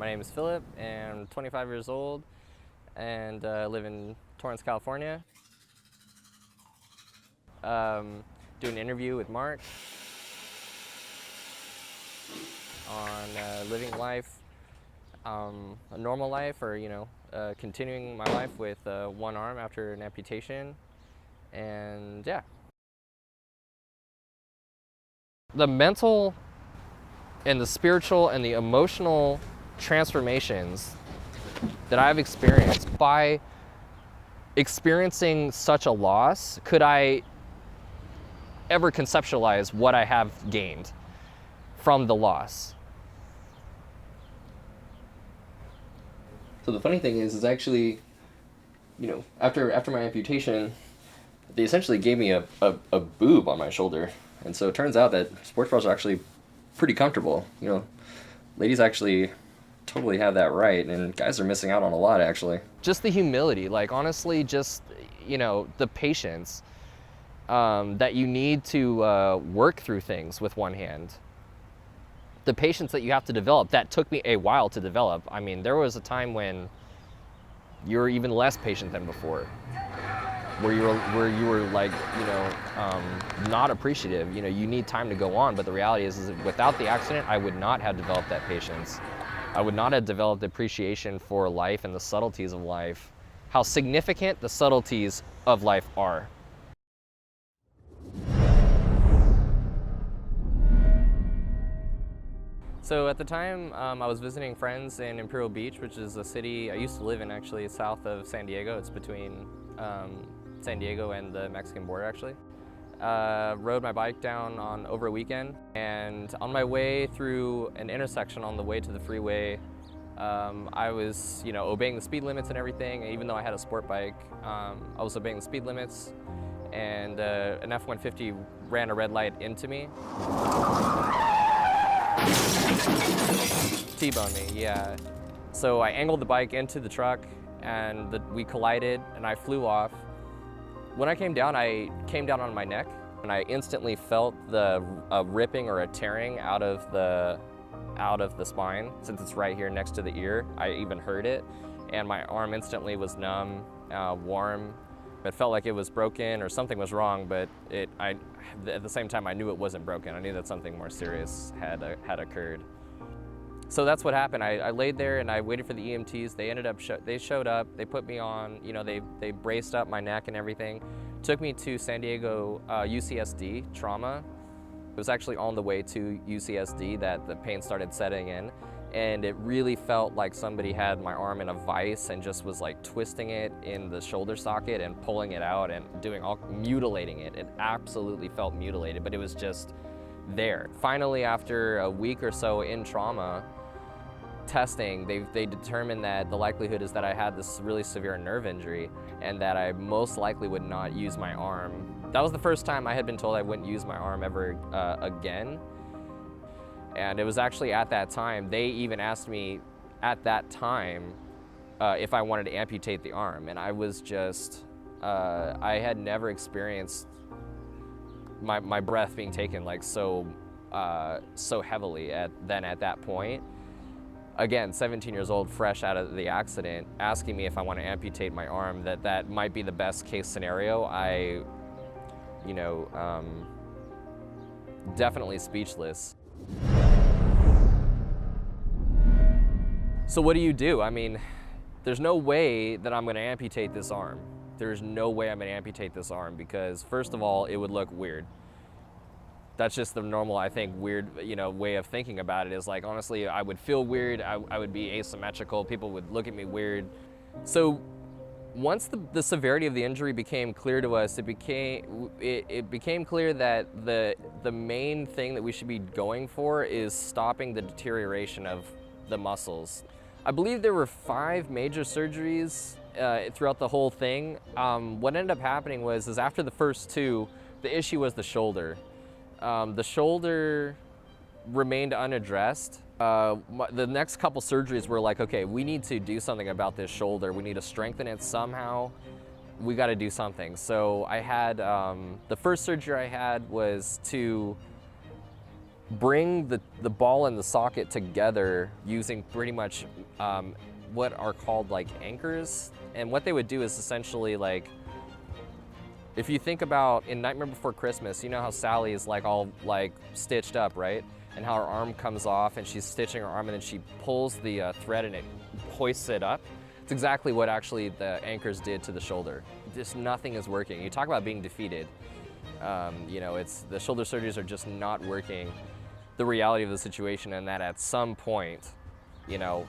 name is Philip, and I'm 25 years old, and live in Torrance, California. Do an interview with Mark on living life, a normal life, or continuing my life with one arm after an amputation, and yeah. The mental and the spiritual and the emotional transformations that I've experienced by experiencing such a loss, could I ever conceptualize what I have gained from the loss? So the funny thing is actually, after my amputation, they essentially gave me a boob on my shoulder. And so it turns out that sports bras are actually pretty comfortable. Ladies actually totally have that right, and guys are missing out on a lot, actually. Just the humility, honestly, just, the patience that you need to work through things with one hand. The patience that you have to develop, that took me a while to develop. I mean, there was a time when you were even less patient than before, where you were not appreciative. You need time to go on, but the reality is that without the accident, I would not have developed that patience. I would not have developed appreciation for life and the subtleties of life, how significant the subtleties of life are. So at the time, I was visiting friends in Imperial Beach, which is a city I used to live in, actually, south of San Diego. It's between San Diego and the Mexican border, actually. Rode my bike down over a weekend, and on my way through an intersection on the way to the freeway, I was, obeying the speed limits and everything. Even though I had a sport bike, I was obeying the speed limits, and an F-150 ran a red light into me. T-boned me, yeah. So I angled the bike into the truck, and we collided, and I flew off. When I came down on my neck, and I instantly felt a ripping or a tearing out of the spine. Since it's right here next to the ear, I even heard it, and my arm instantly was numb, warm. It felt like it was broken or something was wrong, but at the same time, I knew it wasn't broken. I knew that something more serious had occurred. So that's what happened. I laid there and I waited for the EMTs. They showed up. They put me on. They braced up my neck and everything. Took me to San Diego UCSD trauma. It was actually on the way to UCSD that the pain started setting in, and it really felt like somebody had my arm in a vise and just was twisting it in the shoulder socket and pulling it out and mutilating it. It absolutely felt mutilated, but it was just there. Finally, after a week or so in trauma testing, they determined that the likelihood is that I had this really severe nerve injury and that I most likely would not use my arm. That was the first time I had been told I wouldn't use my arm ever again. And it was actually at that time, they even asked me at that time if I wanted to amputate the arm. And I was just, I had never experienced my breath being taken so heavily at that point. Again, 17 years old, fresh out of the accident, asking me if I want to amputate my arm, that might be the best case scenario. Definitely speechless. So what do you do? I mean, there's no way that I'm going to amputate this arm. There's no way I'm going to amputate this arm because, first of all, it would look weird. That's just the normal, I think, weird, way of thinking about it is honestly, I would feel weird. I would be asymmetrical. People would look at me weird. So once the severity of the injury became clear to us, it became clear that the main thing that we should be going for is stopping the deterioration of the muscles. I believe there were 5 major surgeries throughout the whole thing. What ended up happening was after the first 2, the issue was the shoulder. The shoulder remained unaddressed. The next couple surgeries were okay, we need to do something about this shoulder. We need to strengthen it somehow. We got to do something. So I had, the first surgery I had was to bring the ball and the socket together using pretty much what are called like anchors. And what they would do is essentially like, if you think about in Nightmare Before Christmas, you know how Sally is like all like stitched up, right? And how her arm comes off and she's stitching her arm and then she pulls the thread and it hoists it up. It's exactly what actually the anchors did to the shoulder. Just nothing is working. You talk about being defeated. You know, it's the shoulder surgeries are just not working. The reality of the situation, and that at some point, you know,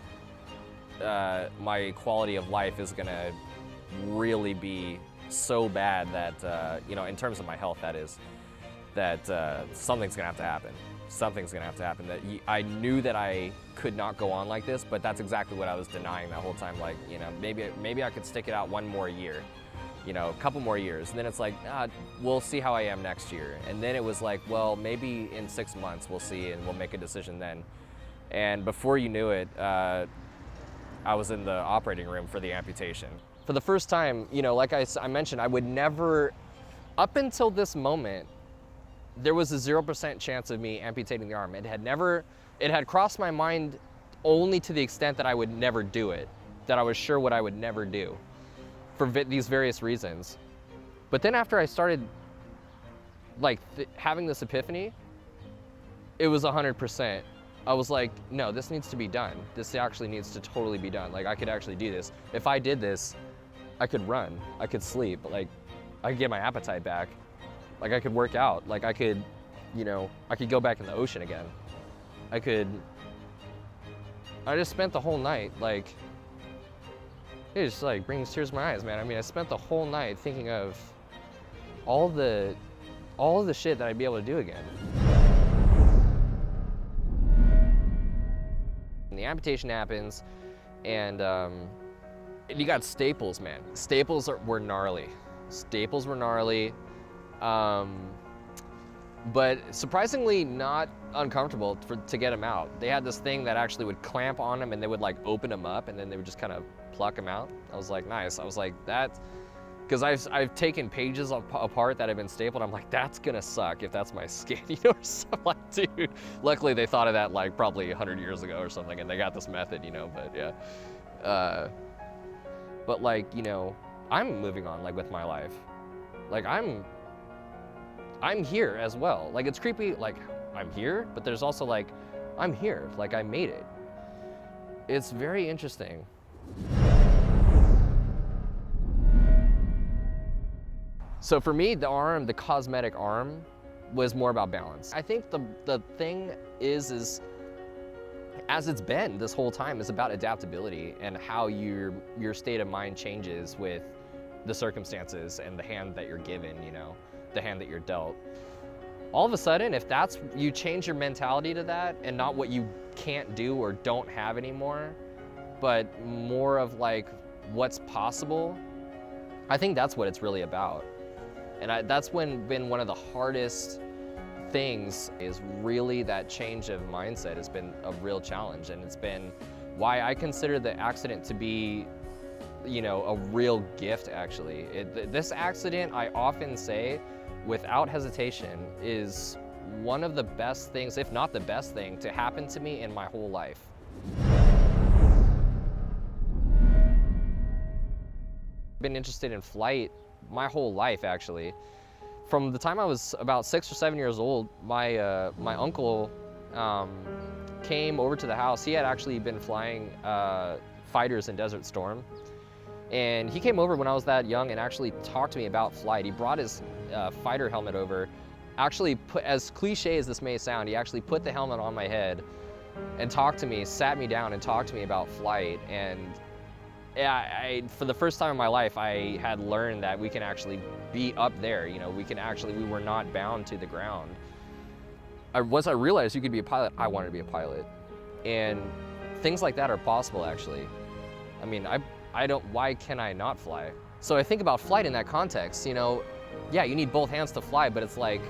my quality of life is gonna really be so bad that, you know, in terms of my health, that is, that something's gonna have to happen. Something's gonna have to happen. That I knew that I could not go on like this, but that's exactly what I was denying that whole time. Like, you know, maybe I could stick it out one more year, you know, a couple more years. And then it's like, we'll see how I am next year. And then it was like, well, maybe in 6 months we'll see and we'll make a decision then. And before you knew it, I was in the operating room for the amputation. For the first time, you know, like I mentioned, I would never, up until this moment, there was a 0% chance of me amputating the arm. It had crossed my mind only to the extent that I would never do it, that I was sure what I would never do for these various reasons. But then after I started like having this epiphany, it was 100%. I was like, no, this needs to be done. This actually needs to totally be done. Like, I could actually do this. If I did this, I could run, I could sleep, like I could get my appetite back. Like I could work out, like I could, you know, I could go back in the ocean again. I just spent the whole night, like, it just like brings tears to my eyes, man. I mean, I spent the whole night thinking of all the shit that I'd be able to do again. And the amputation happens, and you got staples, man. Staples were gnarly. Staples were gnarly. But surprisingly not uncomfortable to get them out. They had this thing that actually would clamp on them and they would like open them up and then they would just kind of pluck them out. I was like, nice. I was like, that, because I've taken pages apart that have been stapled. I'm like, that's gonna suck if that's my skin, you know, or something. Like, dude, luckily they thought of that like probably 100 years ago or something and they got this method, you know, but yeah. But like, you know, I'm moving on like with my life. Like I'm here as well. Like it's creepy, like I'm here, but there's also like, I'm here, like I made it. It's very interesting. So for me, the cosmetic arm was more about balance. I think the thing is as it's been this whole time, is about adaptability and how your state of mind changes with the circumstances and the hand that you're given, you know, the hand that you're dealt. All of a sudden, if you change your mentality to that and not what you can't do or don't have anymore, but more of like what's possible, I think that's what it's really about. And that's been one of the hardest things, is really that change of mindset has been a real challenge. And it's been why I consider the accident to be, you know, a real gift actually. This accident, I often say, without hesitation, is one of the best things, if not the best thing, to happen to me in my whole life. I've been interested in flight my whole life, actually. From the time I was about 6 or 7 years old, my uncle came over to the house. He had actually been flying fighters in Desert Storm. And he came over when I was that young and actually talked to me about flight. He brought his fighter helmet over. Actually, as cliche as this may sound, he actually put the helmet on my head and talked to me, sat me down and talked to me about flight. And yeah, for the first time in my life, I had learned that we can actually be up there. You know, we were not bound to the ground. Once I realized you could be a pilot, I wanted to be a pilot. And things like that are possible, actually. I mean, why can I not fly? So I think about flight in that context, you know, yeah, you need both hands to fly, but it's like,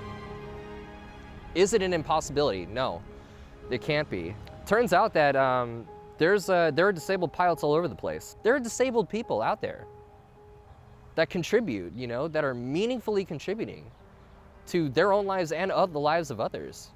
is it an impossibility? No, it can't be. Turns out that there are disabled pilots all over the place. There are disabled people out there that contribute, you know, that are meaningfully contributing to their own lives and of the lives of others.